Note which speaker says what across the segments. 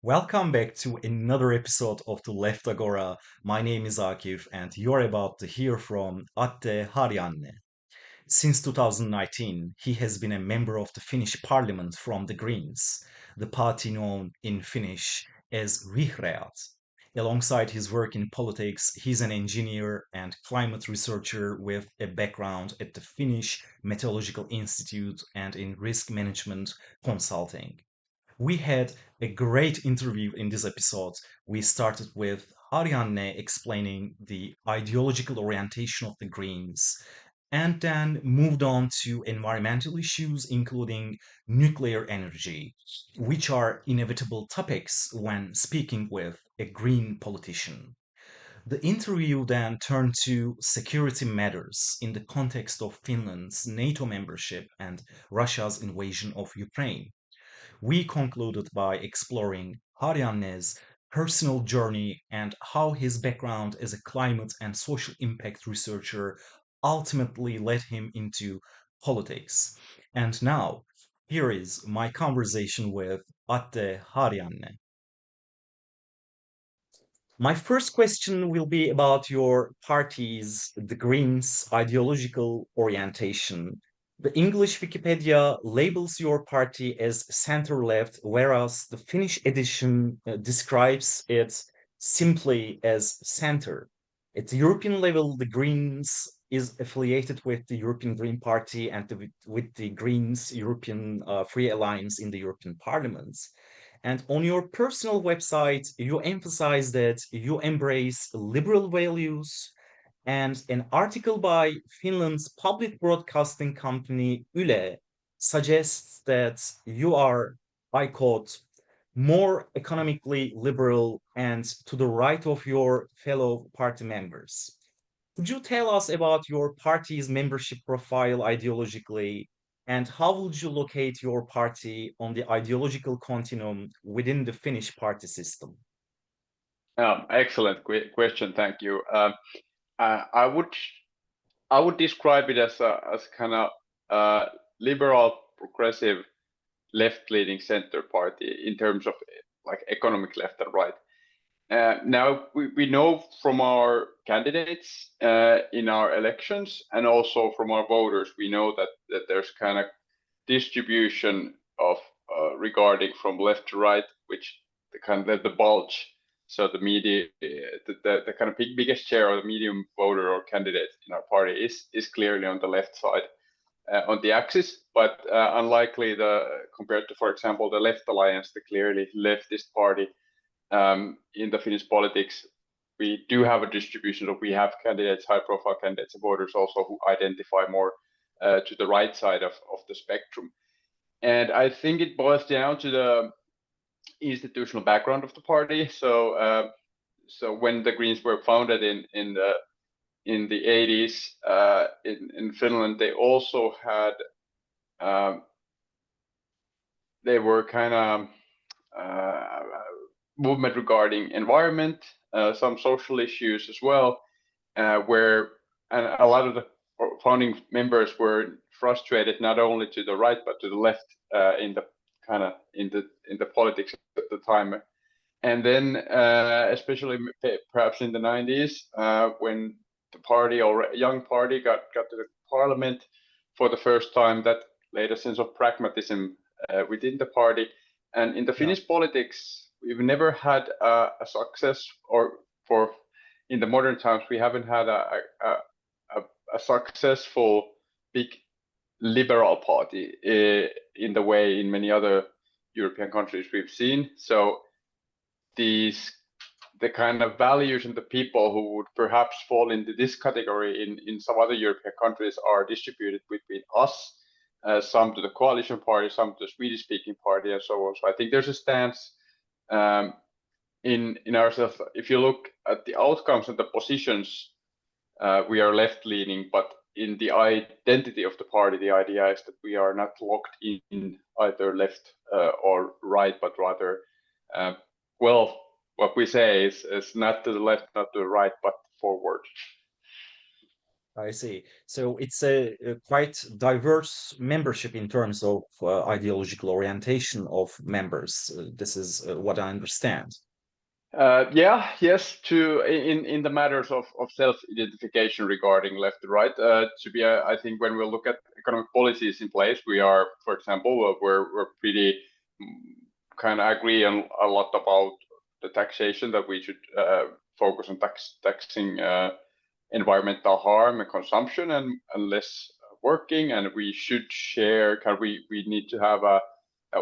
Speaker 1: Welcome back to another episode of the Left Agora. My name is Akif, and you're about to hear from Atte Harjanne. Since 2019, he has been a member of the Finnish parliament from the Greens, the party known in Finnish as Vihreät. Alongside his work in politics, he's an engineer and climate researcher with a background at the Finnish Meteorological Institute and in risk management consulting. We had a great interview in this episode. We started with Harjanne explaining the ideological orientation of the Greens and then moved on to environmental issues, including nuclear energy, which are inevitable topics when speaking with a Green politician. The interview then turned to security matters in the context of Finland's NATO membership and Russia's invasion of Ukraine. We concluded by exploring Harjanne's personal journey and how his background as a climate and social impact researcher ultimately led him into politics. And now, here is my conversation with Atte Harjanne. My first question will be about your party's, the Greens, ideological orientation. The English Wikipedia labels your party as center left, whereas the Finnish edition describes it simply as center. At the European level, the Greens is affiliated with the European Green Party and with the Greens European Free Alliance in the European Parliament. And on your personal website, you emphasize that you embrace liberal values. And an article by Finland's public broadcasting company Yle suggests that you are, I quote, more economically liberal and to the right of your fellow party members. Could you tell us about your party's membership profile ideologically, and how would you locate your party on the ideological continuum within the Finnish party system?
Speaker 2: Excellent question. Thank you. I would describe it as kind of liberal, progressive, left-leaning center party in terms of like economic left and right. Now we know from our candidates in our elections and also from our voters, we know that there's kind of distribution of regarding from left to right, which the kind of the bulge. So the media, the kind of biggest share of the medium voter or candidate in our party is clearly on the left side on the axis, but unlikely compared to, for example, the Left Alliance, the clearly leftist party in the Finnish politics. We do have a distribution of we have candidates, high-profile candidates, and voters also who identify more to the right side of the spectrum. And I think it boils down to the institutional background of the party. So when the Greens were founded in the 80s in Finland, they also had they were kind of movement regarding environment, some social issues as well, where and a lot of the founding members were frustrated not only to the right but to the left in the kind of in the politics at the time. And then especially perhaps in the 90s when the party or young party got to the parliament for the first time, that laid a sense of pragmatism within the party. And in the Finnish politics, we've never had a success, or for in the modern times, we haven't had a successful big liberal party in the way in many other European countries we've seen. So the kind of values and the people who would perhaps fall into this category in some other European countries are distributed between us, some to the coalition party, some to the Swedish-speaking party, and so on. So I think there's a stance in ourselves. If you look at the outcomes and the positions, we are left-leaning, but in the identity of the party, the idea is that we are not locked in either left or right, but rather, well, what we say is not to the left, not to the right, but forward.
Speaker 1: I see. So it's a quite diverse membership in terms of ideological orientation of members. This is what I understand.
Speaker 2: Yeah, yes, to in the matters of self-identification regarding left to right. To be, I think when we look at economic policies in place, we are, for example, we're pretty kind of agree on a lot about the taxation that we should focus on taxing environmental harm and consumption and less working, and we should share. We need to have a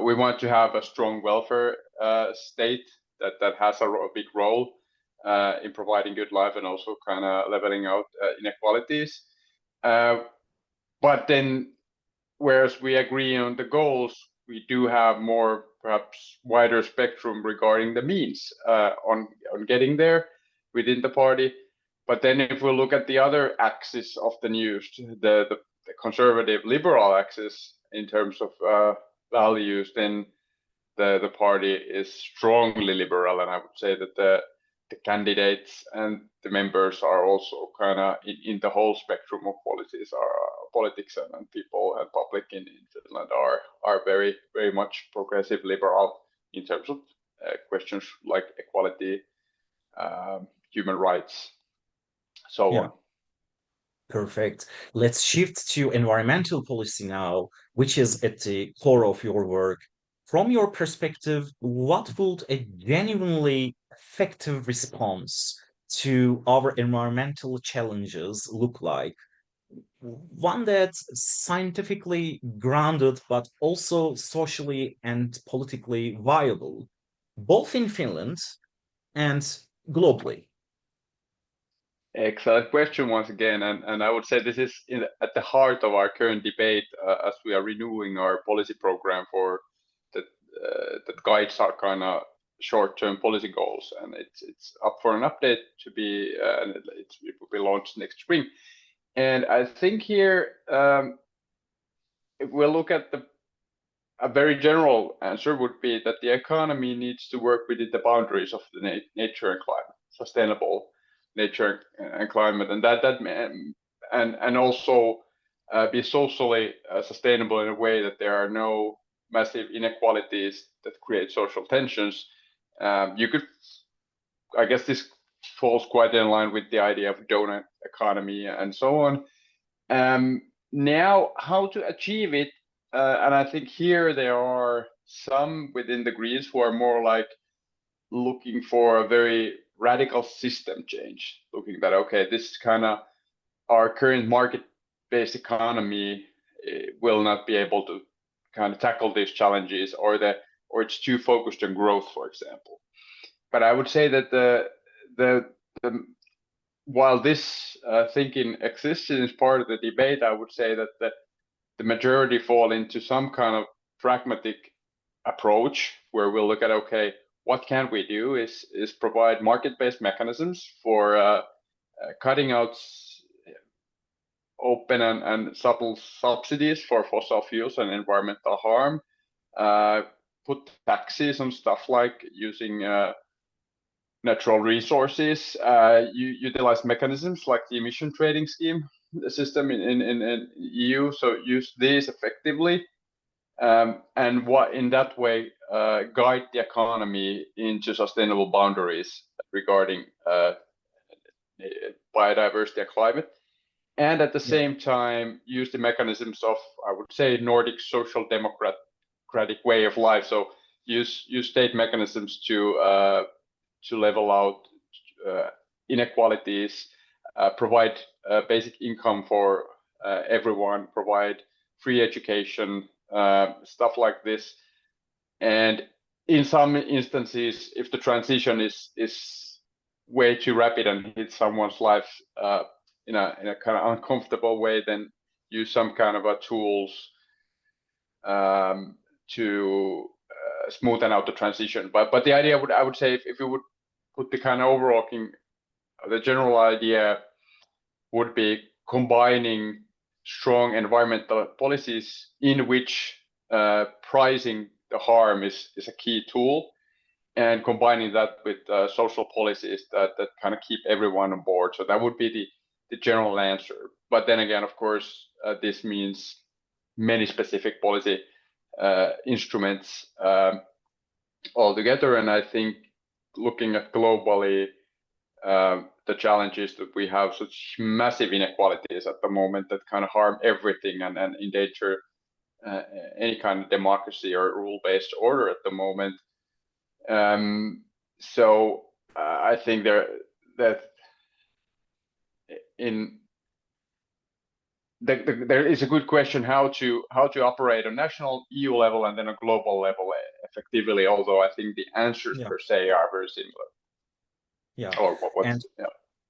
Speaker 2: we want to have a strong welfare state that has a big role in providing good life and also kind of leveling out inequalities. But then, whereas we agree on the goals, we do have more perhaps wider spectrum regarding the means on getting there within the party. But then, if we look at the other axis of the news, the conservative liberal axis in terms of values, then the party is strongly liberal, and I would say that the candidates and the members are also kind of in the whole spectrum of policies are politics, and people and public in Finland are very much progressive liberal in terms of questions like equality, human rights, so
Speaker 1: Yeah.
Speaker 2: on.
Speaker 1: Perfect. Let's shift to environmental policy now, which is at the core of your work. From your perspective, what would a genuinely effective response to our environmental challenges look like? One that's scientifically grounded, but also socially and politically viable, both in Finland and globally.
Speaker 2: Excellent question once again, and I would say this is at the heart of our current debate as we are renewing our policy program for that that guides our kind of short-term policy goals, and it's up for an update to be it will be launched next spring. And I think here, if we look at a very general answer would be that the economy needs to work within the boundaries of the nature and climate, sustainable nature and climate, and and also be socially sustainable in a way that there are no massive inequalities that create social tensions. You could, I guess, this falls quite in line with the idea of donut economy and so on. Now, how to achieve it? And I think here there are some within the Greens who are more like looking for a very radical system change, looking that, okay, this is kind of our current market-based economy will not be able to kind of tackle these challenges, or it's too focused on growth, for example. But I would say that the while this thinking exists and is part of the debate, I would say that the majority fall into some kind of pragmatic approach where we'll look at, okay, what can we do is provide market-based mechanisms for cutting out open and subtle subsidies for fossil fuels and environmental harm, put taxes on stuff like using natural resources, utilize mechanisms like the emission trading scheme system in EU, so use these effectively, and what in that way guide the economy into sustainable boundaries regarding biodiversity and climate, and at the
Speaker 1: Yeah.
Speaker 2: same time use the mechanisms of, I would say, Nordic social democratic way of life. So use state mechanisms to level out inequalities, provide basic income for everyone, provide free education, stuff like this. And in some instances, if the transition is way too rapid and hits someone's life in a kind of uncomfortable way, then use some kind of a tools to smoothen out the transition. But the idea I would say, if you would put the kind of overarching, the general idea would be combining strong environmental policies in which pricing the harm is a key tool, and combining that with social policies that kind of keep everyone on board. So that would be the general answer. But then again, of course, this means many specific policy instruments altogether. And I think looking at globally, the challenge is that we have such massive inequalities at the moment that kind of harm everything and endanger any kind of democracy or rule-based order at the moment. So I think there is a good question how to operate on national EU level and then a global level effectively. Although I think the answers per se are very similar.
Speaker 1: Yeah.
Speaker 2: Or
Speaker 1: And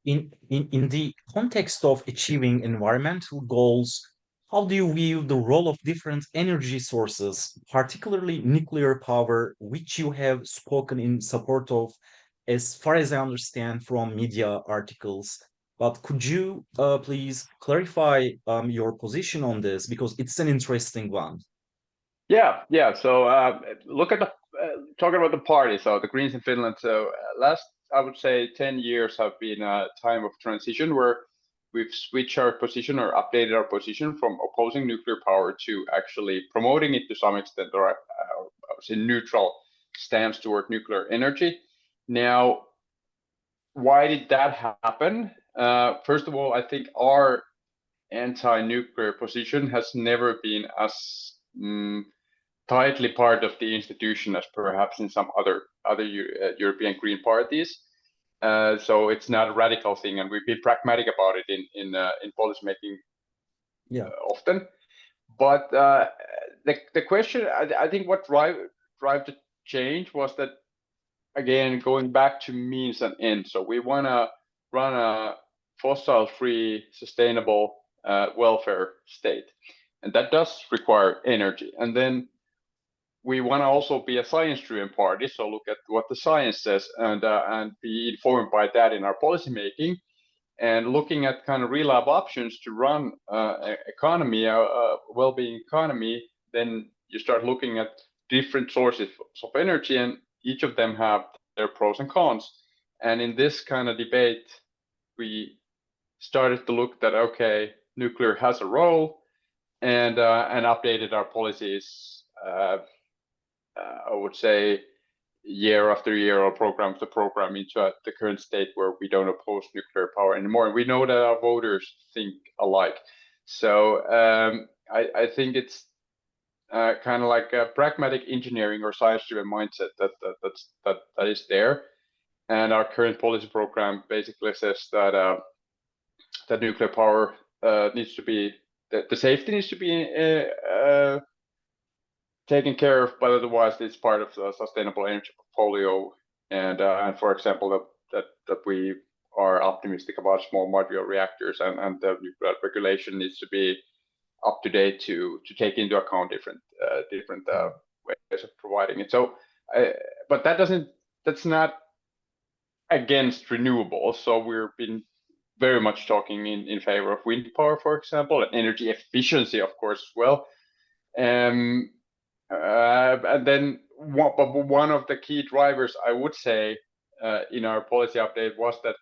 Speaker 1: in the context of achieving environmental goals, how do you view the role of different energy sources, particularly nuclear power, which you have spoken in support of, as far as I understand from media articles? But could you please clarify your position on this, because it's an interesting one.
Speaker 2: Yeah. So look at the talking about the party. So the Greens in Finland. So last, I would say, 10 years have been a time of transition where we've switched our position or updated our position from opposing nuclear power to actually promoting it to some extent, or I would say neutral stance toward nuclear energy. Now, why did that happen? First of all, I think our anti-nuclear position has never been as tightly part of the institution as perhaps in some other European Green parties. So it's not a radical thing, and we've been pragmatic about it in policy making often. But the question, I think, what drive the change was that, again, going back to means and ends. So we want to run a fossil-free, sustainable welfare state, and that does require energy. And then we want to also be a science-driven party, so look at what the science says and be informed by that in our policy making, and looking at kind of real life options to run economy, a well-being economy. Then you start looking at different sources of energy, and each of them have their pros and cons. And in this kind of debate, we started to look that, okay, nuclear has a role, and updated our policies. I would say year after year or program to program into the current state where we don't oppose nuclear power anymore. And we know that our voters think alike. So I think it's kind of like a pragmatic engineering or science-driven mindset that is there. And our current policy program basically says that that nuclear power needs to be, the safety needs to be taken care of, but otherwise it's part of the sustainable energy portfolio. And for example, that we are optimistic about small modular reactors, and the nuclear regulation needs to be up to date to take into account different ways of providing it. So, but that's not against renewables. So we've been very much talking in favor of wind power, for example, and energy efficiency, of course, as well. And then one of the key drivers, I would say, in our policy update was that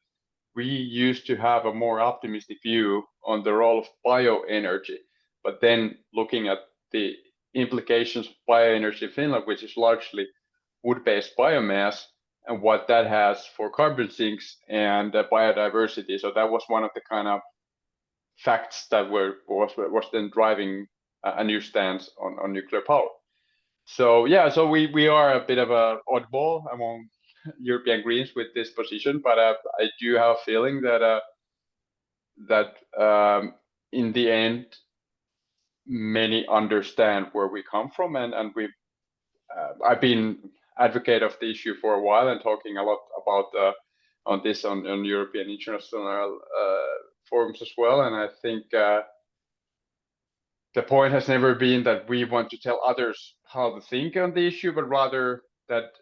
Speaker 2: we used to have a more optimistic view on the role of bioenergy. But then looking at the implications of bioenergy in Finland, which is largely wood-based biomass, and what that has for carbon sinks and biodiversity. So that was one of the kind of facts that was then driving a new stance on nuclear power. So yeah, so we are a bit of a oddball among European Greens with this position, but I do have a feeling that in the end, many understand where we come from, and I've been advocate of the issue for a while and talking a lot about on this on European international forums as well, and I think the point has never been that we want to tell others how to think on the issue, but rather that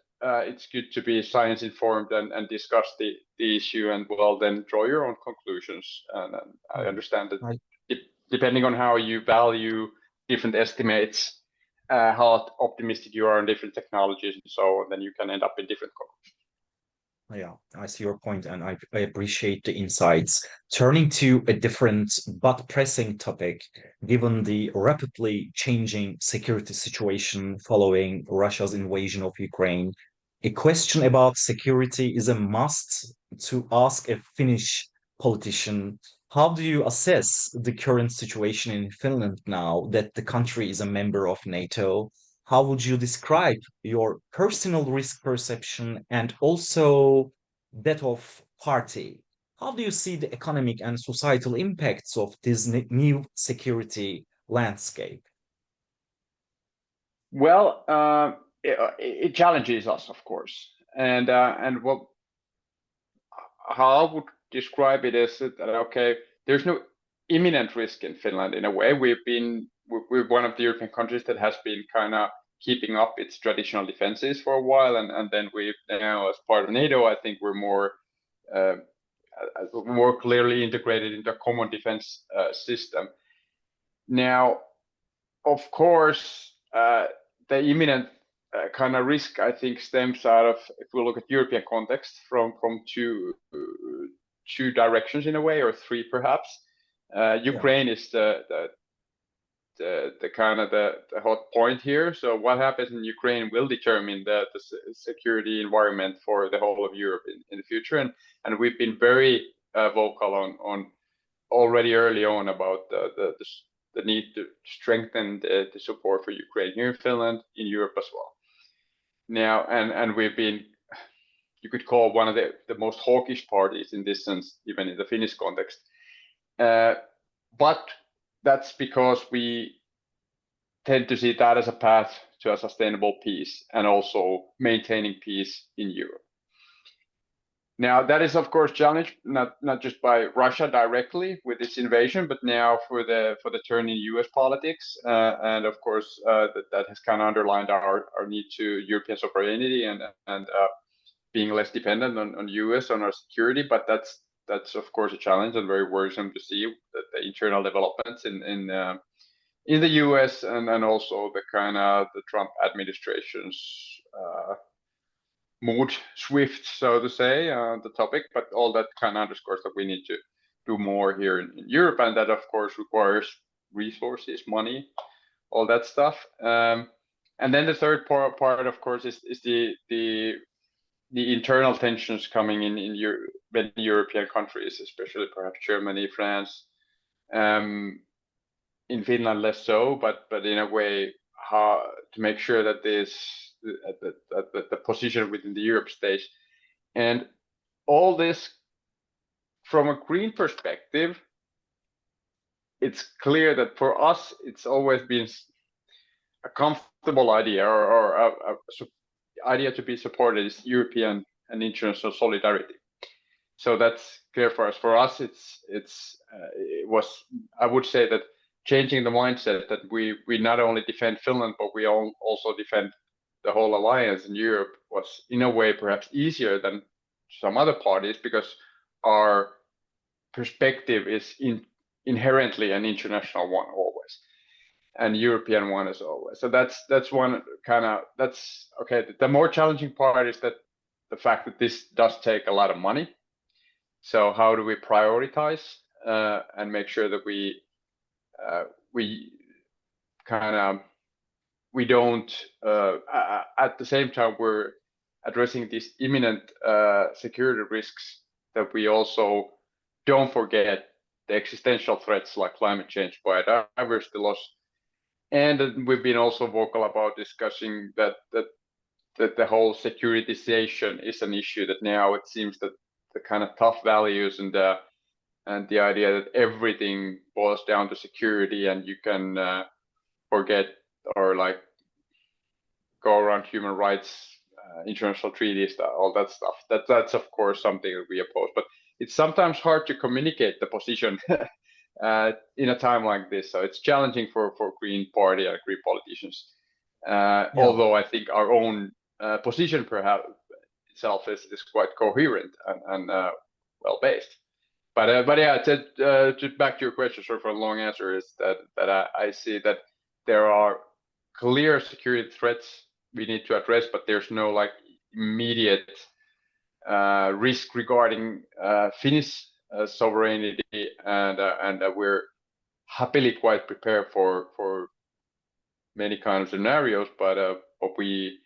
Speaker 2: it's good to be science informed and discuss the issue, and well, then draw your own conclusions. And I understand that depending on how you value different estimates, how optimistic you are on different technologies and so on, then you can end up in different conclusions.
Speaker 1: Yeah, I see your point, and I appreciate the insights. Turning to a different but pressing topic, given the rapidly changing security situation following Russia's invasion of Ukraine, a question about security is a must to ask a Finnish politician. How do you assess the current situation in Finland now that the country is a member of NATO? How would you describe your personal risk perception and also that of party? How do you see the economic and societal impacts of this new security landscape?
Speaker 2: Well, it challenges us, of course, and what how I would describe it is that okay, there's no imminent risk in Finland in a way. We're one of the European countries that has been kind of keeping up its traditional defenses for a while, and then we now, as part of NATO, I think we're uh, more clearly integrated into a common defense system. Now, of course, the imminent kind of risk, I think, stems out of, if we look at European context, from two directions in a way, or three perhaps.
Speaker 1: Yeah,
Speaker 2: Ukraine is the kind of the hot point here. So what happens in Ukraine will determine the security environment for the whole of Europe in the future. And we've been very vocal on already early on about the need to strengthen the support for Ukraine here in Finland, in Europe as well. Now, and we've been, you could call one of the most hawkish parties in this sense, even in the Finnish context. But that's because we tend to see that as a path to a sustainable peace and also maintaining peace in Europe. Now, that is, of course, challenged not just by Russia directly with its invasion, but now for the turn in U.S. politics, and of course that has kind of underlined our need to European sovereignty and being less dependent on U.S. on our security. But that's of course a challenge and very worrisome to see that the internal developments in the U.S. and also the kind of the Trump administration's mood swift, so to say, the topic. But all that kind of underscores that we need to do more here in Europe, and that of course requires resources, money, all that stuff. And then the third part of course, is the internal tensions coming in many European countries, especially perhaps Germany, France. In Finland less so, but in a way, how to make sure that the position within the Europe stays. And all this, from a green perspective, it's clear that for us, it's always been a comfortable idea, or a idea to be supported is European and international solidarity. So that's clear for us. For us, it was, I would say, that changing the mindset that we not only defend Finland, but we also defend the whole alliance in Europe was in a way perhaps easier than some other parties, because our perspective is inherently an international one always, and European one as always. So that's one kind of, that's okay. The more challenging part is that the fact that this does take a lot of money. So how do we prioritize and make sure that we kind of, we don't at the same time we're addressing these imminent security risks, that we also don't forget the existential threats like climate change, biodiversity loss. And we've been also vocal about discussing that the whole securitization is an issue, that now it seems that the kind of tough values and the idea that everything boils down to security, and you can forget or like go around human rights, international treaties, all that stuff. That's of course something that we oppose. But it's sometimes hard to communicate the position in a time like this. So it's challenging for Green Party and Green politicians.
Speaker 1: yeah,
Speaker 2: Although I think our own position perhaps itself is quite coherent and well based. But yeah, to back to your question, sorry for a long answer, is that I see that there are clear security threats we need to address, but there's no like immediate risk regarding Finnish sovereignty, and we're happily quite prepared for many kind of scenarios, but we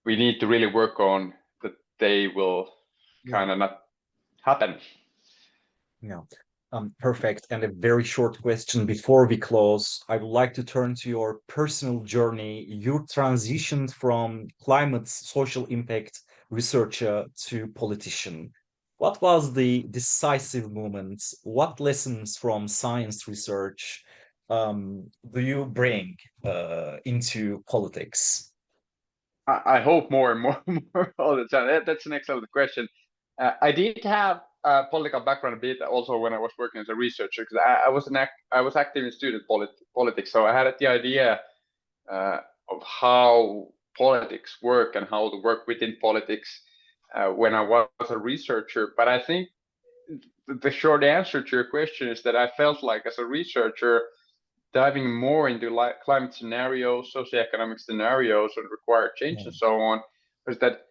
Speaker 2: need to really work on that they will
Speaker 1: Yeah.
Speaker 2: kind of not happen.
Speaker 1: Yeah. Perfect. And a very short question before we close. I would like to turn to your personal journey. You transitioned from climate social impact researcher to politician. What was the decisive moment? What lessons from science research do you bring into politics?
Speaker 2: I hope more and more, more all the time. That's an excellent question. I did have a political background a bit also when I was working as a researcher, because I was active in student politics, so I had the idea of how politics work and how to work within politics when I was a researcher. But I think the short answer to your question is that I felt like as a researcher, diving more into climate scenarios, socioeconomic scenarios, and required change
Speaker 1: Yeah.
Speaker 2: and so on, is that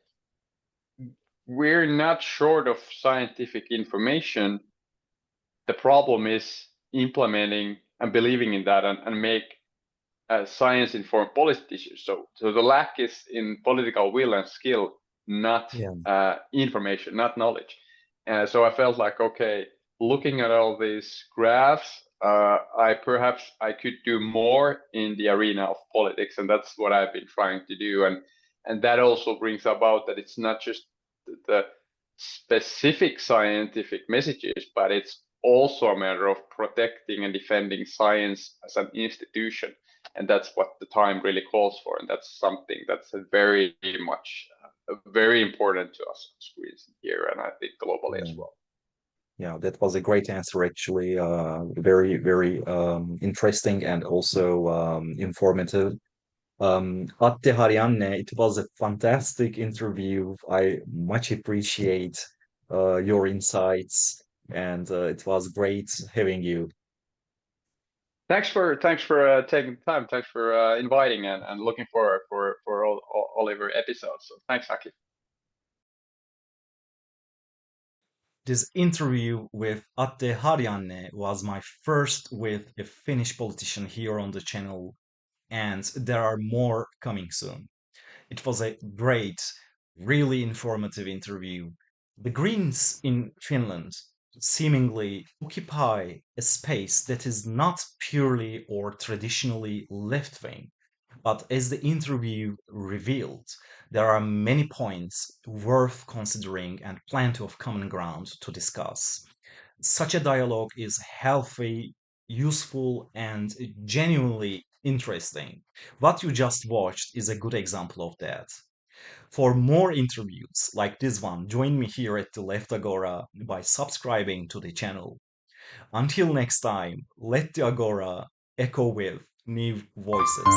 Speaker 2: we're not short of scientific information. The problem is implementing and believing in that and make science-informed policy decisions. So the lack is in political will and skill, not
Speaker 1: Yeah.
Speaker 2: information, not knowledge. So I felt like, okay, looking at all these graphs, I could do more in the arena of politics, and that's what I've been trying to do. And that also brings about that it's not just the specific scientific messages, but it's also a matter of protecting and defending science as an institution, and that's what the time really calls for, and that's something that's very much very important to us as Swedes here, and I think globally as
Speaker 1: Yeah.
Speaker 2: well.
Speaker 1: Yeah, that was a great answer, actually. Very, very interesting and also informative. Atte Harjanne, it was a fantastic interview. I much appreciate your insights, and it was great having you.
Speaker 2: Thanks for taking the time. Thanks for inviting, and looking forward for all of your episodes. So thanks, Aki.
Speaker 1: This interview with Atte Harjanne was my first with a Finnish politician here on the channel, and there are more coming soon. It was a great, really informative interview. The Greens in Finland seemingly occupy a space that is not purely or traditionally left wing. But as the interview revealed, there are many points worth considering and plenty of common ground to discuss. Such a dialogue is healthy, useful, and genuinely interesting. What you just watched is a good example of that. For more interviews like this one, join me here at the Left Agora by subscribing to the channel. Until next time, let the Agora echo with new voices.